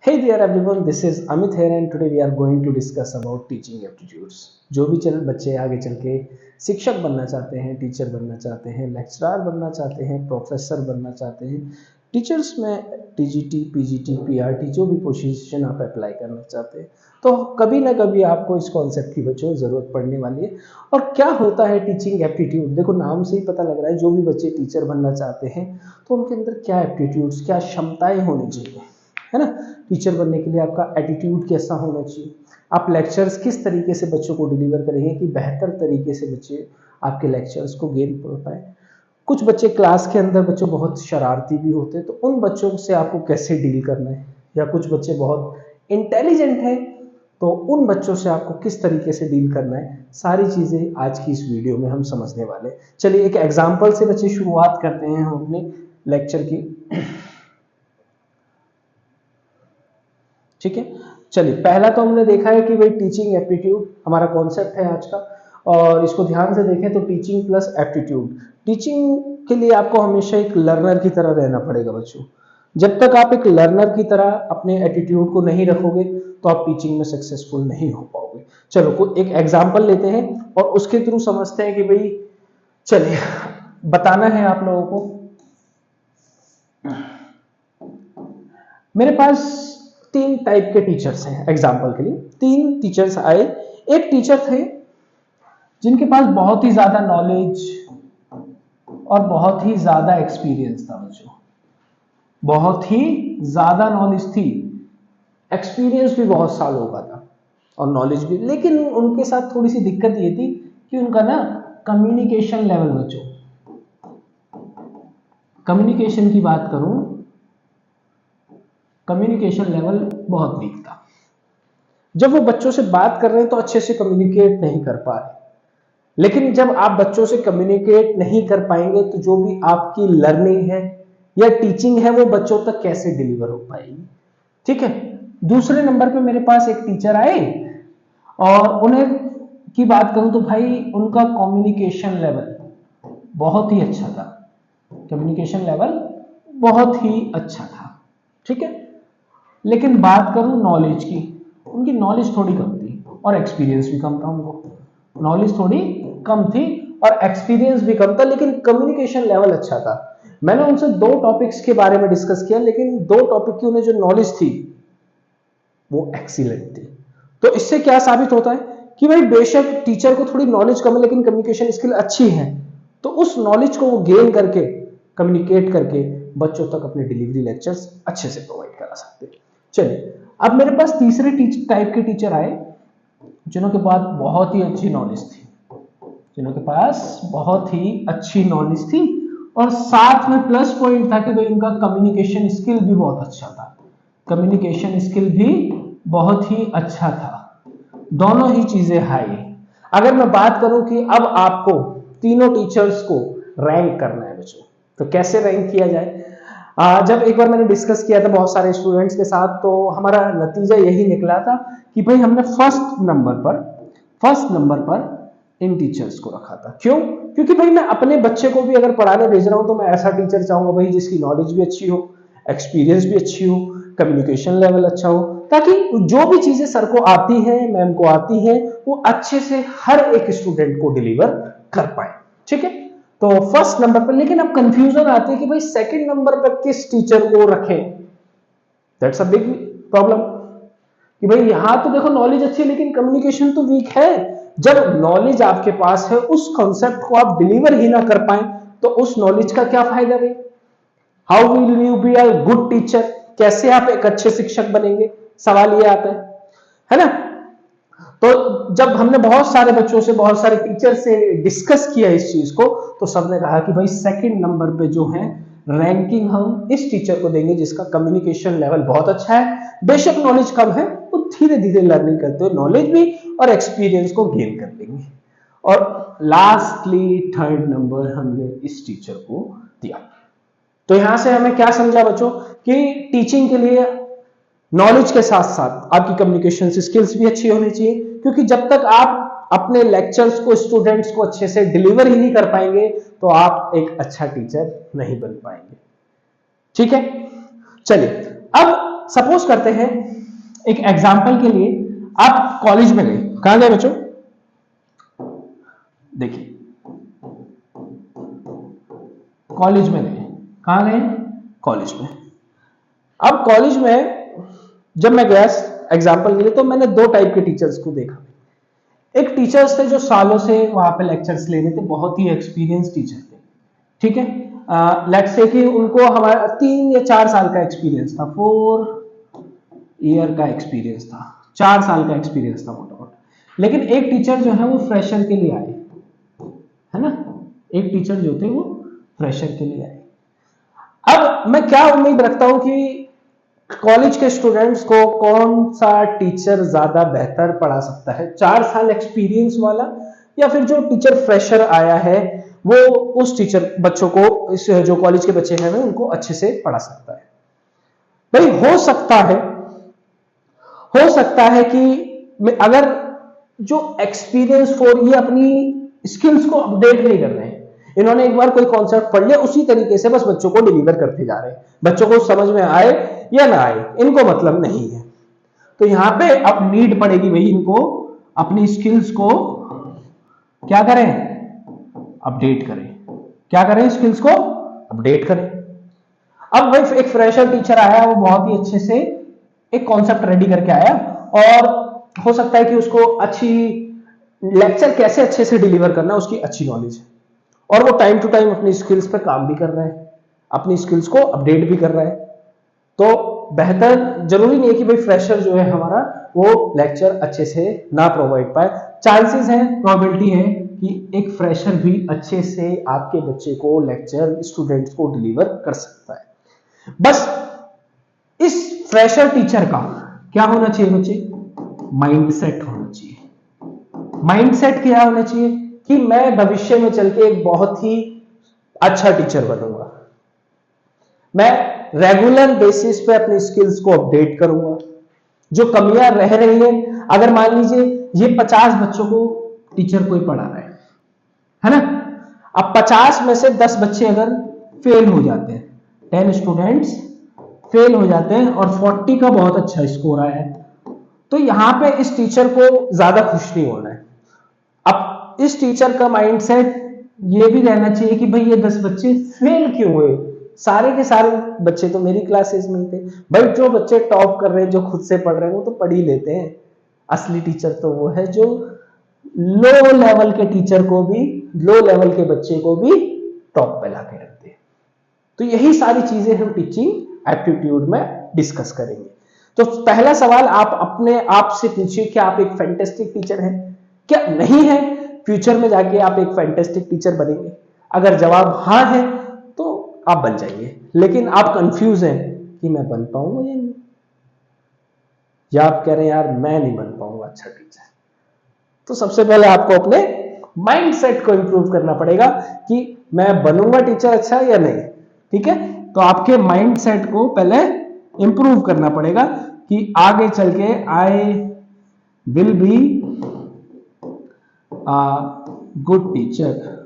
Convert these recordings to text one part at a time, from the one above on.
Hey there everyone, this is Amit here and today we are going to discuss about teaching aptitudes. जो भी बच्चे आगे चल के शिक्षक बनना चाहते हैं, टीचर बनना चाहते हैं, लेक्चरर बनना चाहते हैं, प्रोफेसर बनना चाहते हैं, टीचर्स में टीजीटी, पीजीटी, पीआरटी जो भी पोजीशन आप अप्लाई करना चाहते हैं, तो कभी ना कभी आपको इस कॉन्सेप्ट की बच्चों जरूरत पड़ने वाली है। और क्या होता है टीचिंग एप्टीट्यूड? देखो नाम से ही पता लग रहा है, जो भी बच्चे टीचर बनना चाहते हैं तो उनके अंदर क्या एप्टीट्यूड्स, क्या क्षमताएं होनी चाहिए, है ना। टीचर बनने के लिए आपका एटीट्यूड कैसा होना चाहिए, आप लेक्चर्स किस तरीके से बच्चों को डिलीवर करेंगे कि बेहतर तरीके से बच्चे आपके लेक्चर्स को गेन कर पाए। कुछ बच्चे क्लास के अंदर बच्चों बहुत शरारती भी होते हैं, तो उन बच्चों से आपको कैसे डील करना है। या कुछ बच्चे बहुत इंटेलिजेंट हैं, तो उन बच्चों से आपको किस तरीके से डील करना है। सारी चीज़ें आज की इस वीडियो में हम समझने वाले। चलिए एक एग्जाम्पल से बच्चे शुरुआत करते हैं हम अपने लेक्चर की। ठीक है, चलिए पहला तो हमने देखा है कि भाई टीचिंग एप्टीट्यूड हमारा कॉन्सेप्ट है आज का, और इसको ध्यान से देखें तो टीचिंग प्लस एप्टीट्यूड। टीचिंग के लिए आपको हमेशा एक लर्नर की तरह रहना पड़ेगा बच्चों। जब तक आप एक लर्नर की तरह अपने एटीट्यूड को नहीं रखोगे तो आप टीचिंग में सक्सेसफुल नहीं हो पाओगे। चलो एक एग्जाम्पल लेते हैं और उसके थ्रू समझते हैं कि भाई चलिए बताना है आप लोगों को। मेरे पास 3 टाइप के टीचर्स हैं। एग्जाम्पल के लिए 3 टीचर्स आए। एक टीचर थे जिनके पास बहुत ही ज्यादा नॉलेज और बहुत ही ज्यादा एक्सपीरियंस था बच्चों। बहुत ही ज्यादा नॉलेज थी, एक्सपीरियंस भी बहुत सालों का था और नॉलेज भी। लेकिन उनके साथ थोड़ी सी दिक्कत ये थी कि उनका ना कम्युनिकेशन लेवल, बच्चों कम्युनिकेशन की बात करूं, कम्युनिकेशन लेवल बहुत वीक था। जब वो बच्चों से बात कर रहे हैं तो अच्छे से कम्युनिकेट नहीं कर पा रहे। लेकिन जब आप बच्चों से कम्युनिकेट नहीं कर पाएंगे तो जो भी आपकी लर्निंग है या टीचिंग है वो बच्चों तक कैसे डिलीवर हो पाएगी। ठीक है, दूसरे नंबर पे मेरे पास एक टीचर आए और उन्हें की बात करूं तो भाई उनका कम्युनिकेशन लेवल बहुत ही अच्छा था। कम्युनिकेशन लेवल बहुत ही अच्छा था, ठीक है। लेकिन बात करूं नॉलेज की, उनकी नॉलेज थोड़ी कम थी और एक्सपीरियंस भी कम था। उनको नॉलेज थोड़ी कम थी और एक्सपीरियंस भी कम था, लेकिन कम्युनिकेशन लेवल अच्छा था। मैंने उनसे 2 टॉपिक्स के बारे में डिस्कस किया, लेकिन 2 टॉपिक की उन्हें जो नॉलेज थी वो एक्सीलेंट थी। तो इससे क्या साबित होता है कि भाई बेशक टीचर को थोड़ी नॉलेज कम है लेकिन कम्युनिकेशन स्किल अच्छी है, तो उस नॉलेज को वो गेन करके, कम्युनिकेट करके बच्चों तक अपने डिलीवरी लेक्चर्स अच्छे से प्रोवाइड करा सकते हैं। चलिए अब मेरे पास तीसरे टाइप के टीचर आए जिन्होंने पास बहुत ही अच्छी नॉलेज थी, जिनके पास बहुत ही अच्छी नॉलेज थी और साथ में प्लस पॉइंट था कि भाई उनका कम्युनिकेशन स्किल भी बहुत अच्छा था। कम्युनिकेशन स्किल भी बहुत ही अच्छा था, दोनों ही चीजें हाई। अगर मैं बात करूं कि अब आपको तीनों टीचर्स को रैंक करना है बच्चों, तो कैसे रैंक किया जाए। जब एक बार मैंने डिस्कस किया था बहुत सारे स्टूडेंट्स के साथ, तो हमारा नतीजा यही निकला था कि भाई हमने फर्स्ट नंबर पर इन टीचर्स को रखा था। क्यों? क्योंकि भाई मैं अपने बच्चे को भी अगर पढ़ाने भेज रहा हूं तो मैं ऐसा टीचर चाहूंगा भाई जिसकी नॉलेज भी अच्छी हो, एक्सपीरियंस भी अच्छी हो, कम्युनिकेशन लेवल अच्छा हो, ताकि जो भी चीजें सर को आती है, मैम को आती है, वो अच्छे से हर एक स्टूडेंट को डिलीवर कर पाए। ठीक है, तो फर्स्ट नंबर पर। लेकिन अब कंफ्यूजन आती है कि भाई सेकंड नंबर पर किस टीचर को रखें। दैट्स अ बिग प्रॉब्लम कि भाई यहां तो देखो नॉलेज अच्छी है लेकिन कम्युनिकेशन तो वीक है। जब नॉलेज आपके पास है, उस कॉन्सेप्ट को आप डिलीवर ही ना कर पाए तो उस नॉलेज का क्या फायदा भाई। How will you be a good teacher? कैसे आप एक अच्छे शिक्षक बनेंगे? सवाल ये आता है ना। तो जब हमने बहुत सारे बच्चों से, बहुत सारे टीचर से डिस्कस किया इस चीज को, तो सबने कहा कि भाई सेकंड नंबर पे जो है रैंकिंग हम इस टीचर को देंगे जिसका कम्युनिकेशन लेवल बहुत अच्छा है, बेशक नॉलेज कम है, वो धीरे धीरे लर्निंग करते हुए नॉलेज भी और एक्सपीरियंस को गेन कर लेंगे। और लास्टली थर्ड नंबर हमने इस टीचर को दिया। तो यहां से हमें क्या समझा बच्चों कि टीचिंग के लिए नॉलेज के साथ साथ आपकी कम्युनिकेशन स्किल्स भी अच्छी होनी चाहिए, क्योंकि जब तक आप अपने लेक्चर्स को, स्टूडेंट्स को अच्छे से डिलीवर ही नहीं कर पाएंगे तो आप एक अच्छा टीचर नहीं बन पाएंगे। ठीक है, चलिए अब सपोज करते हैं एक एग्जाम्पल के लिए आप कॉलेज में गए, कहां गए बच्चों, देखिए कॉलेज में गए, कहां गए, कॉलेज में। अब कॉलेज में जब मैं गया एग्जाम्पल के लिए तो मैंने दो टाइप के टीचर्स को देखा। एक टीचर्स थे जो सालों से वहां पे लेक्चर्स ले रहे थे, बहुत ही एक्सपीरियंस टीचर थे, ठीक है। लेट्स से कि उनको हमारा 3 या 4 साल का एक्सपीरियंस था, 4 ईयर का एक्सपीरियंस था, 4 साल का एक्सपीरियंस था मोटा मोटा। लेकिन एक टीचर जो है वो फ्रेशर के लिए आए, है ना, एक टीचर जो थे वो फ्रेशर के लिए आए। अब मैं क्या उम्मीद रखता हूं कि कॉलेज के स्टूडेंट्स को कौन सा टीचर ज्यादा बेहतर पढ़ा सकता है, 4 साल एक्सपीरियंस वाला या फिर जो टीचर फ्रेशर आया है वो उस टीचर बच्चों को, इस जो कॉलेज के बच्चे हैं उनको अच्छे से पढ़ा सकता है। भाई हो सकता है कि अगर जो एक्सपीरियंस फॉर ये अपनी स्किल्स को अपडेट नहीं कर रहे हैं, इन्होंने एक बार कोई कॉन्सेप्ट पढ़ लिया उसी तरीके से बस बच्चों को डिलीवर करते जा रहे हैं, बच्चों को समझ में आए या ना आए इनको मतलब नहीं है। तो यहां पे अब नीड पड़ेगी भाई इनको अपनी स्किल्स को क्या करें, अपडेट करें, क्या करें, स्किल्स को अपडेट करें। अब भाई एक फ्रेशर टीचर आया, वो बहुत ही अच्छे से एक कॉन्सेप्ट रेडी करके आया और हो सकता है कि उसको अच्छी लेक्चर कैसे अच्छे से डिलीवर करना उसकी अच्छी नॉलेज है और वो टाइम टू टाइम अपनी स्किल्स पे काम भी कर रहा है, अपनी स्किल्स को अपडेट भी कर रहा है। तो बेहतर जरूरी नहीं है कि भाई फ्रेशर जो है हमारा वो लेक्चर अच्छे से ना प्रोवाइड पाए, चांसेस है, प्रोबेबिलिटी है कि एक फ्रेशर भी अच्छे से आपके बच्चे को लेक्चर स्टूडेंट्स को डिलीवर कर सकता है। बस इस फ्रेशर टीचर का क्या होना चाहिए बच्चे, माइंडसेट होना चाहिए। माइंडसेट क्या होना चाहिए कि मैं भविष्य में चल के एक बहुत ही अच्छा टीचर बनूंगा, मैं रेगुलर बेसिस पे अपनी स्किल्स को अपडेट करूंगा, जो कमियां रह रही हैं, अगर मान लीजिए ये 50 बच्चों को टीचर कोई पढ़ा रहा है ना, अब 50 में से 10 बच्चे अगर फेल हो जाते हैं, 10 स्टूडेंट्स फेल हो जाते हैं और 40 का बहुत अच्छा स्कोर आया है, तो यहां पे इस टीचर को ज्यादा खुश नहीं होना है। अब इस टीचर का माइंडसेट ये भी रहना चाहिए कि भाई ये 10 बच्चे फेल क्यों हुए, सारे के सारे बच्चे तो मेरी क्लासेस में थे। भाई जो बच्चे टॉप कर रहे हैं, जो खुद से पढ़ रहे हैं, वो तो पढ़ ही लेते हैं। असली टीचर तो वो है जो लो लेवल के टीचर को भी, लो लेवल के बच्चे को भी टॉप पे लाके रखते हैं। तो यही सारी चीजें हम टीचिंग एप्टीट्यूड में डिस्कस करेंगे। तो पहला सवाल आप अपने आप से पूछिए कि आप एक फैंटास्टिक टीचर हैं क्या, नहीं है फ्यूचर में जाके आप एक फैंटास्टिक टीचर बनेंगे। अगर जवाब हाँ है तो आप बन जाइए, लेकिन आप कंफ्यूज हैं कि मैं बन पाऊंगा या नहीं, या आप कह रहे हैं यार मैं नहीं बन पाऊंगा अच्छा टीचर। तो सबसे पहले आपको अपने माइंडसेट को इंप्रूव करना पड़ेगा कि मैं बनूंगा टीचर अच्छा या नहीं, ठीक है। तो आपके माइंडसेट को पहले इंप्रूव करना पड़ेगा कि आगे चल के I will be good teacher.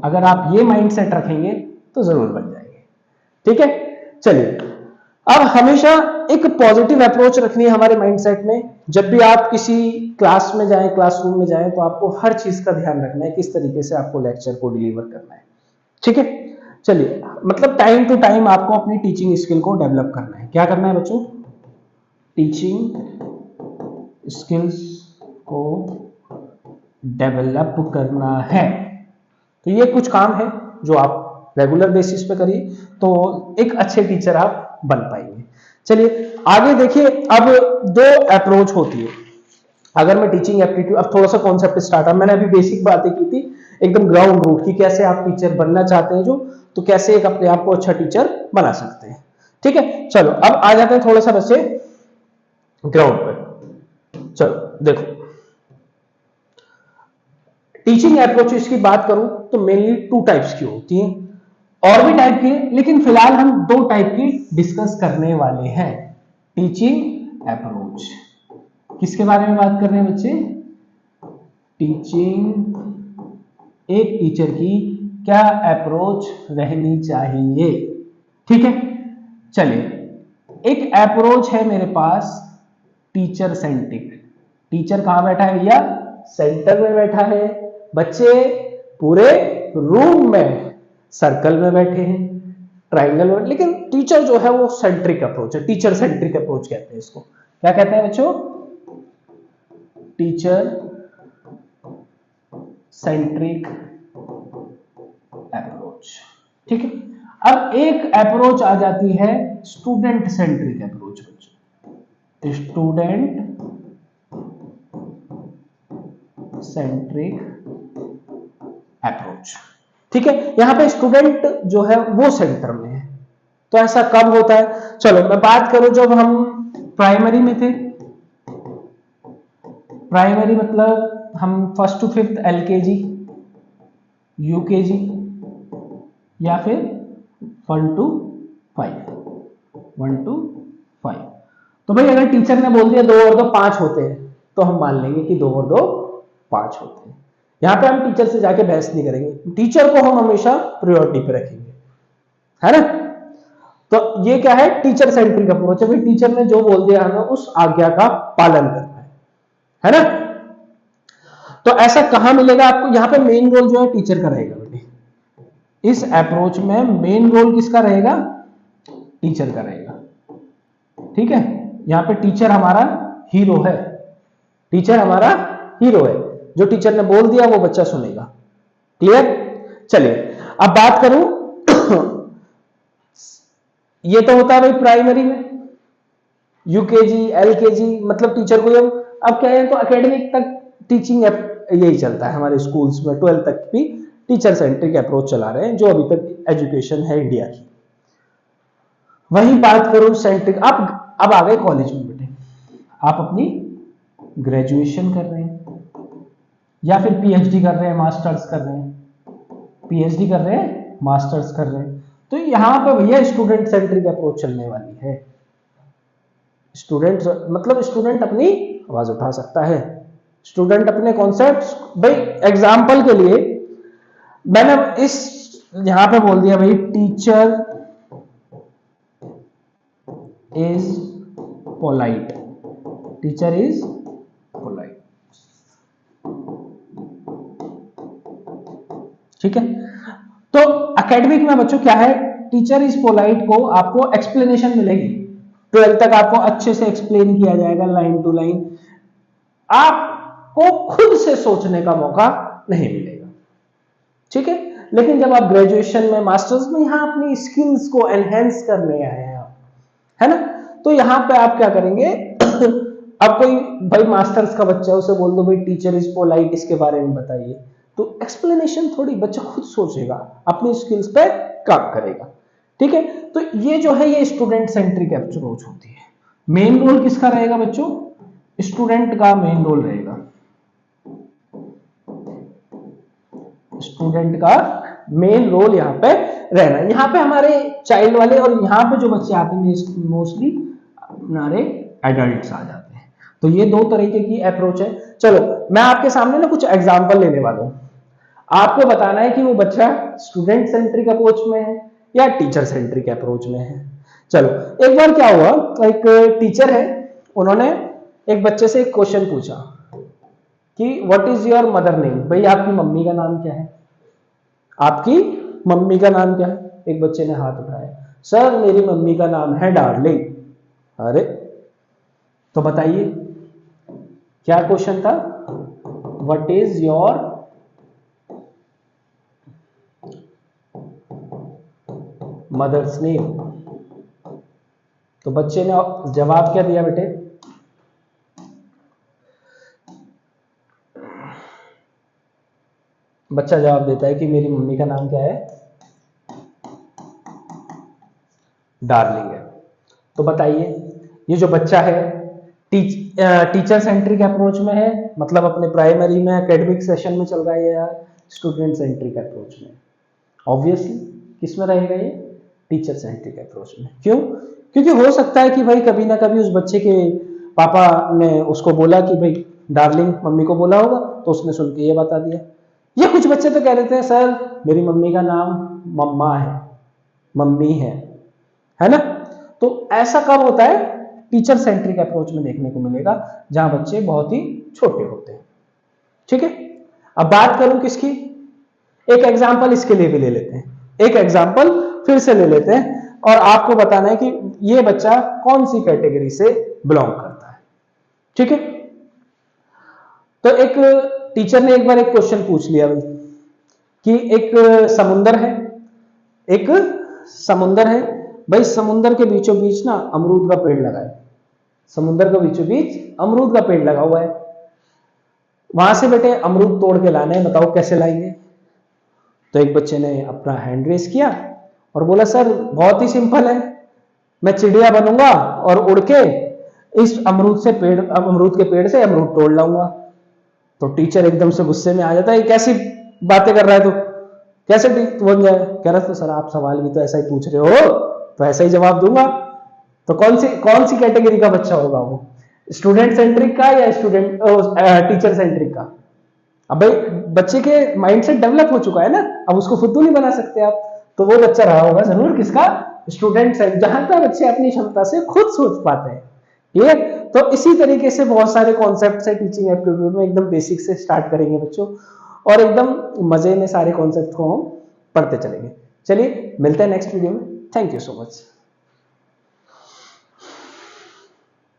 अगर आप ये माइंडसेट रखेंगे तो जरूर बन जाएंगे, ठीक है। चलिए, अब हमेशा एक पॉजिटिव अप्रोच रखनी है हमारे माइंडसेट में। जब भी आप किसी क्लास में जाएं, क्लासरूम में जाएं, तो आपको हर चीज का ध्यान रखना है किस तरीके से आपको लेक्चर को डिलीवर करना है, ठीक है। चलिए, मतलब टाइम टू टाइम आपको अपनी टीचिंग स्किल को डेवलप करना है। क्या करना है बच्चों, टीचिंग स्किल्स को डेवलप करना है। तो ये कुछ काम है जो आप रेगुलर बेसिस पे करिए तो एक अच्छे टीचर आप बन पाएंगे। चलिए आगे देखिए, अब 2 अप्रोच होती है अगर मैं टीचिंग एप्टीट्यूड, अब थोड़ा सा कॉन्सेप्ट स्टार्ट है, मैंने अभी बेसिक बातें की थी एकदम ग्राउंड रूट की, कैसे आप टीचर बनना चाहते हैं जो, तो कैसे एक अपने आप को अच्छा टीचर बना सकते हैं, ठीक है। चलो अब आ जाते हैं थोड़ा सा बच्चे ग्राउंड पर। चलो देखो, टीचिंग अप्रोचेस की बात करूं तो मेनली 2 टाइप्स की होती हैं, और भी टाइप की है, लेकिन फिलहाल हम 2 टाइप की डिस्कस करने वाले हैं। टीचिंग अप्रोच, किसके बारे में बात कर रहे हैं बच्चे, टीचिंग, एक टीचर की क्या अप्रोच रहनी चाहिए, ठीक है, चलिए एक अप्रोच है मेरे पास टीचर सेंट्रिक। टीचर कहां बैठा है भैया? सेंटर में बैठा है। बच्चे पूरे रूम में सर्कल में बैठे हैं, ट्राइंगल में, लेकिन टीचर जो है वो सेंट्रिक अप्रोच है। टीचर सेंट्रिक अप्रोच कहते हैं इसको। क्या कहते हैं बच्चों? Teacher centric approach. ठीक है, अब एक अप्रोच आ जाती है स्टूडेंट सेंट्रिक अप्रोच। बच्चों स्टूडेंट सेंट्रिक अप्रोच। ठीक है, यहां पे स्टूडेंट जो है वो सेंटर में है। तो ऐसा कब होता है? चलो मैं बात करूं जब हम प्राइमरी में थे। प्राइमरी मतलब हम 1st to 5th LKG, UKG या फिर 1 to 5। तो भाई अगर टीचर ने बोल दिया 2 और 2 5 होते हैं तो हम मान लेंगे कि 2 और 2 5 होते हैं। यहां पे हम टीचर से जाके बहस नहीं करेंगे, टीचर को हम हमेशा प्रायोरिटी पे रखेंगे, है ना। तो ये क्या है? टीचर सेंट्रिक अप्रोच है। भाई टीचर ने जो बोल दिया हमें उस आज्ञा का पालन करना है ना। तो ऐसा कहां मिलेगा आपको? यहां पे मेन रोल जो है टीचर का रहेगा बेटे। इस अप्रोच में मेन रोल किसका रहेगा? टीचर का रहेगा। ठीक है, यहां पे टीचर हमारा हीरो है। टीचर हमारा हीरो है, जो टीचर ने बोल दिया वो बच्चा सुनेगा। क्लियर? चलिए अब बात करूं ये तो होता है भाई प्राइमरी में, यूकेजी एलकेजी, मतलब टीचर को अब कहें तो एकेडमिक तक टीचिंग यही चलता है हमारे स्कूल्स में। 12th तक भी टीचर सेंट्रिक अप्रोच चला रहे हैं, जो अभी तक एजुकेशन है इंडिया की। वही बात करूं सेंट्रिक, अब आ गए कॉलेज में बेटे। आप अपनी ग्रेजुएशन कर रहे हैं या फिर पीएचडी कर रहे हैं, मास्टर्स कर रहे हैं, पीएचडी कर रहे हैं, मास्टर्स कर रहे हैं, तो यहां पे भैया स्टूडेंट सेंट्रिक अप्रोच चलने वाली है। स्टूडेंट मतलब स्टूडेंट अपनी आवाज उठा सकता है, स्टूडेंट अपने कॉन्सेप्ट्स। भाई एग्जाम्पल के लिए मैंने इस यहां पे बोल दिया भाई teacher is polite, teacher is polite. ठीक है, तो एकेडमिक में बच्चों क्या है? टीचर इज पोलाइट को आपको एक्सप्लेनेशन मिलेगी, 12th तक आपको अच्छे से एक्सप्लेन किया जाएगा लाइन टू लाइन। आपको खुद से सोचने का मौका नहीं मिलेगा। ठीक है, लेकिन जब आप ग्रेजुएशन में, मास्टर्स में, यहां अपनी स्किल्स को एनहेंस करने आए हैं आप, है ना, तो यहां पे आप क्या करेंगे अब कोई भाई मास्टर्स का बच्चा, उसे बोल दो भाई टीचर इज पोलाइट, इसके बारे में बताइए, तो एक्सप्लेनेशन थोड़ी, बच्चा खुद सोचेगा, अपनी स्किल्स पे काम करेगा। ठीक है, तो ये जो है ये स्टूडेंट सेंट्रिक अप्रोच होती है। मेन रोल किसका रहेगा बच्चों? स्टूडेंट का मेन रोल रहेगा। स्टूडेंट का मेन रोल यहां पे रहना है। यहां पे हमारे चाइल्ड वाले और यहां पे जो बच्चे आते हैं मोस्टली हमारे एडल्ट्स आ जाते हैं। तो ये 2 तरीके की अप्रोच है। चलो मैं आपके सामने ना कुछ एग्जांपल लेने वाला हूं, आपको बताना है कि वो बच्चा स्टूडेंट सेंट्रिक अप्रोच में है या टीचर सेंट्रिक अप्रोच में है। चलो एक बार क्या हुआ, एक टीचर है, उन्होंने एक बच्चे से एक क्वेश्चन पूछा कि what is your mother name, भाई आपकी मम्मी का नाम क्या है? आपकी मम्मी का नाम क्या है? एक बच्चे ने हाथ उठाया, सर मेरी मम्मी का नाम है डार्लिंग। अरे तो बताइए क्या क्वेश्चन था? What is your mother's name? तो बच्चे ने जवाब क्या दिया बेटे? बच्चा जवाब देता है कि मेरी मम्मी का नाम क्या है? डार्लिंग है। तो बताइए ये जो बच्चा है टीचर सेंट्रिक अप्रोच में है, मतलब अपने प्राइमरी में एकेडमिक सेशन में चल रहा है, या स्टूडेंट सेंट्रिक अप्रोच में? ऑब्वियसली किस में रहेगा ये? टीचर सेंट्रिक अप्रोच में। क्यों? क्योंकि हो सकता है कि भाई कभी ना कभी उस बच्चे के पापा ने उसको बोला कि भाई डार्लिंग, मम्मी को बोला होगा, तो उसने सुन के ये बता दिया। ये कुछ बच्चे तो कह देते हैं सर मेरी मम्मी का नाम मम्मा है, मम्मी है, है ना। तो ऐसा कब होता है, टीचर सेंट्रिक अप्रोच में देखने को मिलेगा, जहां बच्चे बहुत ही छोटे होते हैं। ठीक है, अब बात करूं किसकी, एक एग्जाम्पल इसके लिए भी ले लेते हैं, एक एग्जाम्पल फिर से ले लेते हैं, और आपको बताना है कि ये बच्चा कौन सी कैटेगरी से बिलोंग करता है। ठीक है, तो एक टीचर ने एक बार एक क्वेश्चन पूछ लिया भाई कि एक समुंदर है, एक समुंदर है भाई, समुंदर के बीचों बीच ना अमरूद का पेड़ लगा है, समुंदर के बीचों बीच अमरूद का पेड़ लगा हुआ है, वहां से बेटे अमरूद तोड़ के लाने हैं, बताओ कैसे लाएंगे। तो एक बच्चे ने अपना हैंड रेस किया और बोला सर बहुत ही सिंपल है, मैं चिड़िया बनूंगा और उड़ के इस अमरूद के पेड़ से अमरूद तोड़ लाऊंगा। तो टीचर एकदम से गुस्से में आ जाता है, कैसी बातें कर रहा है, तो कैसे बन जाए, कह रहा तो सर आप सवाल भी तो ऐसा ही पूछ रहे हो, तो ऐसा ही जवाब दूंगा। तो कौन सी कैटेगरी का बच्चा होगा वो, स्टूडेंट सेंट्रिक का या टीचर सेंट्रिक का। अब भाई बच्चे के माइंडसेट डेवलप हो चुका है ना, अब उसको फुद्दू नहीं बना सकते आप, तो वो बच्चा रहा होगा जरूर किसका, स्टूडेंट सेंट्रिक, जहां तक बच्चे अपनी क्षमता से खुद सोच पाते हैं। ठीक है, तो इसी तरीके से बहुत सारे कॉन्सेप्ट है टीचिंग एप्टीट्यूड में, एकदम बेसिक से स्टार्ट करेंगे बच्चों, और एकदम मजे में सारे कॉन्सेप्ट को हम पढ़ते चलेंगे। चलिए मिलते हैं नेक्स्ट वीडियो में, थैंक यू सो मच।